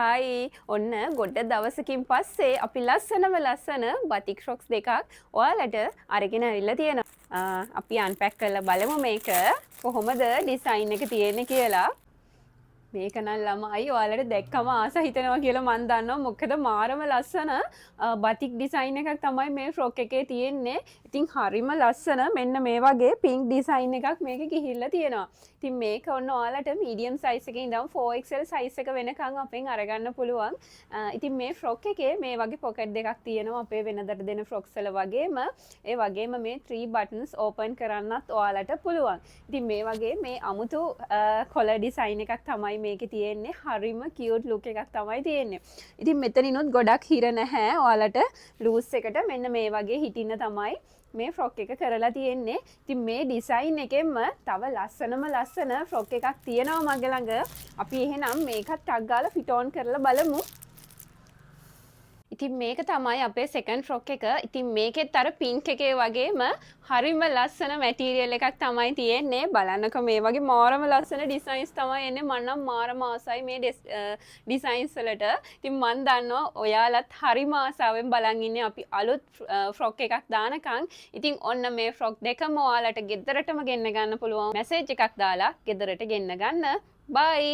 හයි ඔන්න ගොඩ දවසකින් පස්සේ අපි ලස්සන බතික් ෆ්‍රොක්ස් දෙකක් ඔයාලට අරගෙන ඇවිල්ලා තියෙනවා. අපි අන්පැක් කරලා බලමු මේක කොහොමද ඩිසයින් එක තියෙන්නේ කියලා. මේක නම් ළමයි ඔයාලට දැක්කම ආස හිතෙනවා කියලා මම දන්නවා. මොකද මාරම ලස්සන බතික් ඩිසයින් එකක් තමයි මේ ෆ්‍රොක් එකේ තියෙන්නේ. ඉතින් හරිම ලස්සන මෙන්න මේ වගේ පින්ක් ඩිසයින් එකක් මේකේ ගිහිල්ලා තියෙනවා. ඉතින් මේක ඔන්න ඔයාලට මීඩියම් සයිස් එකේ ඉඳන් 4XL සයිස් එක වෙනකන් අපෙන් අරගන්න පුළුවන්. ඉතින් මේ ෆ්‍රොක් එකේ මේ වගේ පොකට් දෙකක් තියෙනවා අපේ වෙනදට දෙන ෆ්‍රොක්ස් වල වගේම. ඒ වගේම මේ 3 buttons open කරන්නත් ඔයාලට පුළුවන්. ඉතින් මේ වගේ මේ අමුතු කොලර් ඩිසයින් එකක් තමයි මේකේ තියෙන්නේ. හරිම කියුට් ලුක් එකක් තමයි තියෙන්නේ. ඉතින් මෙතනිනුත් ගොඩක් හිර නැහැ. ඔයාලට ලූස් එකට මෙන්න මේ වගේ හිටින්න තමයි මේ ෆ්‍රොක් එක කරලා තියෙන්නේ. ඉතින් මේ ඩිසයින් එකෙන්ම තව ලස්සන ෆ්‍රොක් එකක් තියෙනවා මගේ ළඟ. අපි එහෙනම් මේකත් ටග් ගාලා ෆිට ඔන් කරලා බලමු. ඉතින් මේක තමයි අපේ සෙකන්ඩ් ෆ්‍රොක් එක. ඉතින් මේකෙත් අර පින්ක් එකේ වගේම හරිම ලස්සන මැටීරියල් එකක් තමයි තියෙන්නේ. බලන්නකෝ මේ වගේ මාරම ලස්සන ඩිසයින්ස් තමයි එන්නේ. මම නම් මාරම ආසයි මේ ඩිසයින්ස් වලට. ඉතින් මම දන්නවා ඔයාලත් හරිම ආසාවෙන් බලන් ඉන්නේ අපි අලුත් ෆ්‍රොක් එකක් දානකම්. ඉතින් ඔන්න මේ ෆ්‍රොක් දෙකම ඔයාලට ගෙදරටම ගෙන්න ගන්න පුළුවන්. මැසේජ් එකක් දාලා ගෙදරට ගෙන්න ගන්න. බයි.